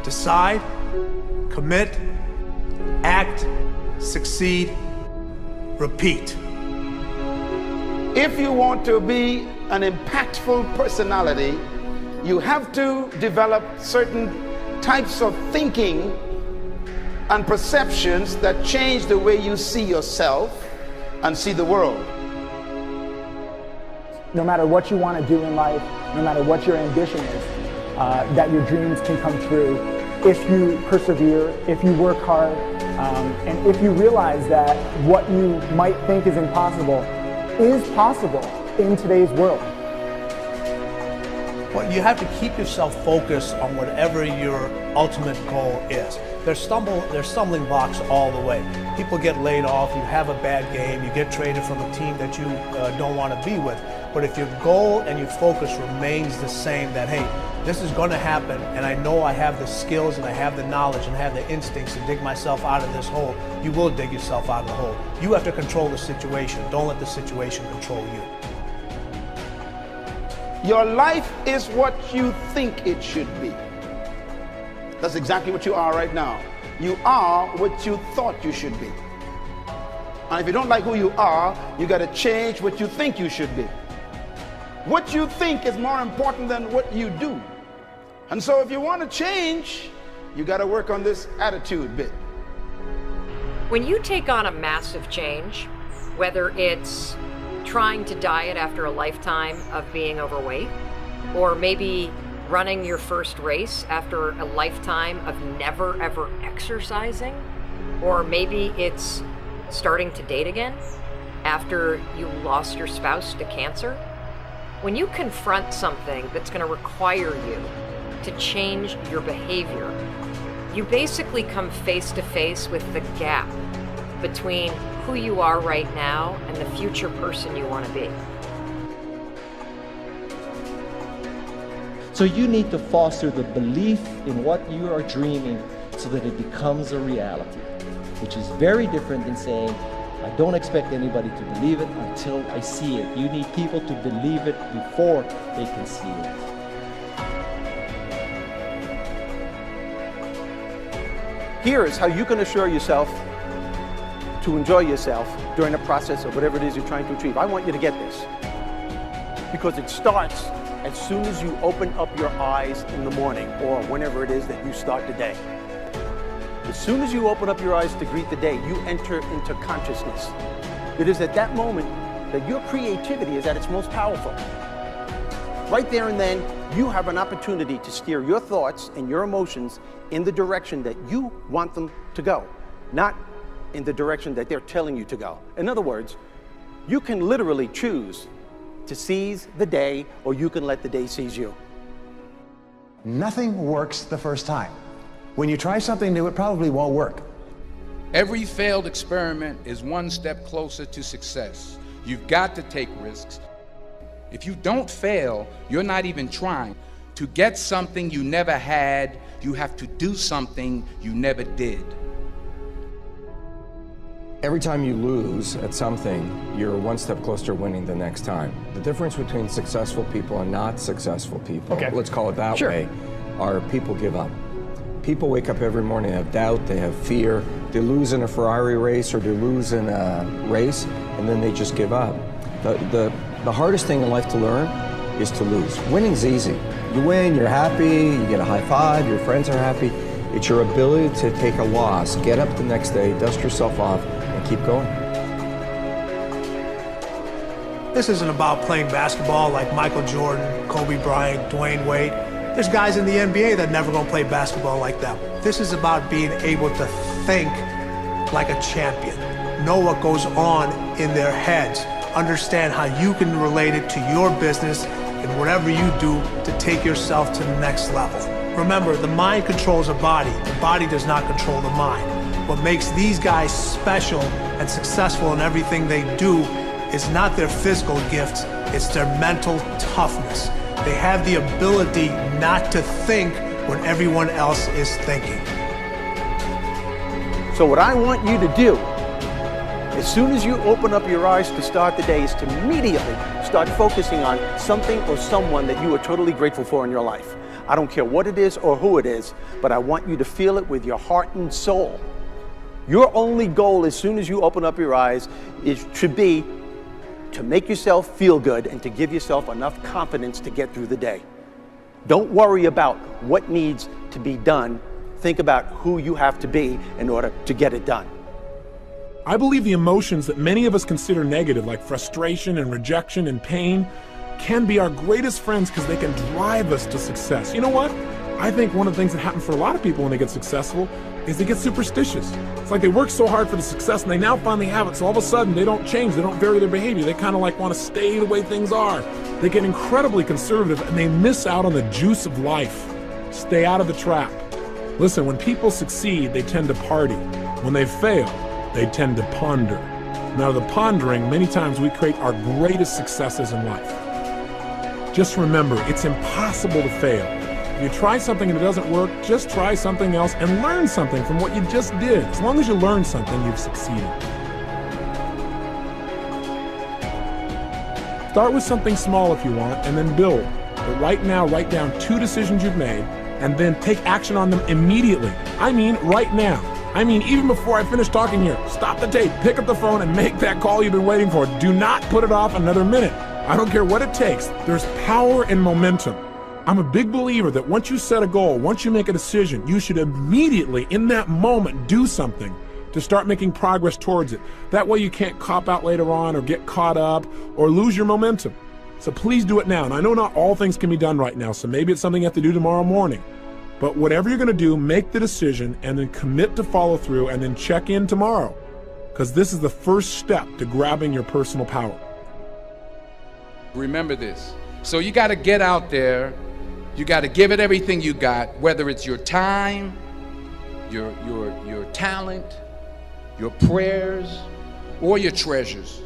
Decide, commit, act, succeed, repeat. If you want to be an impactful personality, you have to develop certain types of thinking and perceptions that change the way you see yourself and see the world. No matter what you want to do in life, no matter what your ambition is, that your dreams can come true if you persevere, if you work hard, and if you realize that what you might think is impossible is possible in today's world. Well, you have to keep yourself focused on whatever your ultimate goal is. There's stumbling blocks all the way. People get laid off, you have a bad game, you get traded from a team that you don't want to be with. But if your goal and your focus remains the same, that hey, this is going to happen, and I know I have the skills and I have the knowledge and I have the instincts to dig myself out of this hole, you will dig yourself out of the hole. You have to control the situation. Don't let the situation control you. Your life is what you think it should be. That's exactly what you are right now. You are what you thought you should be. And if you don't like who you are, you got to change what you think you should be. What you think is more important than what you do. And so if you want to change, you got to work on this attitude bit. When you take on a massive change, whether it's trying to diet after a lifetime of being overweight, or maybe running your first race after a lifetime of never ever exercising, or maybe it's starting to date again after you lost your spouse to cancer. When you confront something that's going to require you to change your behavior, you basically come face to face with the gap between who you are right now and the future person you want to be. So you need to foster the belief in what you are dreaming so that it becomes a reality, which is very different than saying, I don't expect anybody to believe it until I see it. You need people to believe it before they can see it. Here is how you can assure yourself to enjoy yourself during the process of whatever it is you're trying to achieve. I want you to get this, because it starts as soon as you open up your eyes in the morning or whenever it is that you start the day. As soon as you open up your eyes to greet the day, you enter into consciousness. It is at that moment that your creativity is at its most powerful. Right there and then, you have an opportunity to steer your thoughts and your emotions in the direction that you want them to go, not in the direction that they're telling you to go. In other words, you can literally choose to seize the day, or you can let the day seize you. Nothing works the first time. When you try something new, it probably won't work. Every failed experiment is one step closer to success. You've got to take risks. If you don't fail, you're not even trying. To get something you never had, you have to do something you never did. Every time you lose at something, you're one step closer to winning the next time. The difference between successful people and not successful people, let's call it that way, are people give up. People wake up every morning, they have doubt, they have fear, they lose in a Ferrari race or they lose in a race, and then they just give up. The hardest thing in life to learn is to lose. Winning's easy. You win, you're happy, you get a high five, your friends are happy. It's your ability to take a loss, get up the next day, dust yourself off, and keep going. This isn't about playing basketball like Michael Jordan, Kobe Bryant, Dwayne Wade. There's guys in the NBA that never gonna play basketball like them. This is about being able to think like a champion, know what goes on in their heads, understand how you can relate it to your business and whatever you do to take yourself to the next level. Remember, the mind controls the body does not control the mind. What makes these guys special and successful in everything they do is not their physical gifts, it's their mental toughness. They have the ability not to think when everyone else is thinking. So what I want you to do, as soon as you open up your eyes to start the day, is to immediately start focusing on something or someone that you are totally grateful for in your life. I don't care what it is or who it is, but I want you to feel it with your heart and soul. Your only goal as soon as you open up your eyes should be to make yourself feel good and to give yourself enough confidence to get through the day. Don't worry about what needs to be done. Think about who you have to be in order to get it done. I believe the emotions that many of us consider negative, like frustration and rejection and pain, can be our greatest friends because they can drive us to success. You know what? I think one of the things that happens for a lot of people when they get successful is they get superstitious. It's like they work so hard for the success and they now finally have it, so all of a sudden they don't change, they don't vary their behavior, they kind of like want to stay the way things are. They get incredibly conservative and they miss out on the juice of life. Stay out of the trap. Listen, when people succeed, they tend to party. When they fail, they tend to ponder. Now, the pondering, many times we create our greatest successes in life. Just remember, it's impossible to fail. If you try something and it doesn't work, just try something else and learn something from what you just did. As long as you learn something, you've succeeded. Start with something small if you want, and then build. But right now, write down 2 decisions you've made, and then take action on them immediately. I mean, right now. I mean, even before I finish talking here, stop the tape, pick up the phone, and make that call you've been waiting for. Do not put it off another minute. I don't care what it takes. There's power in momentum. I'm a big believer that once you set a goal, once you make a decision, you should immediately, in that moment, do something to start making progress towards it. That way you can't cop out later on or get caught up or lose your momentum. So please do it now. And I know not all things can be done right now, so maybe it's something you have to do tomorrow morning. But whatever you're going to do, make the decision and then commit to follow through and then check in tomorrow. Because this is the first step to grabbing your personal power. Remember this. So you got to get out there. You got to give it everything you got, whether it's your time, your talent, your prayers, or your treasures.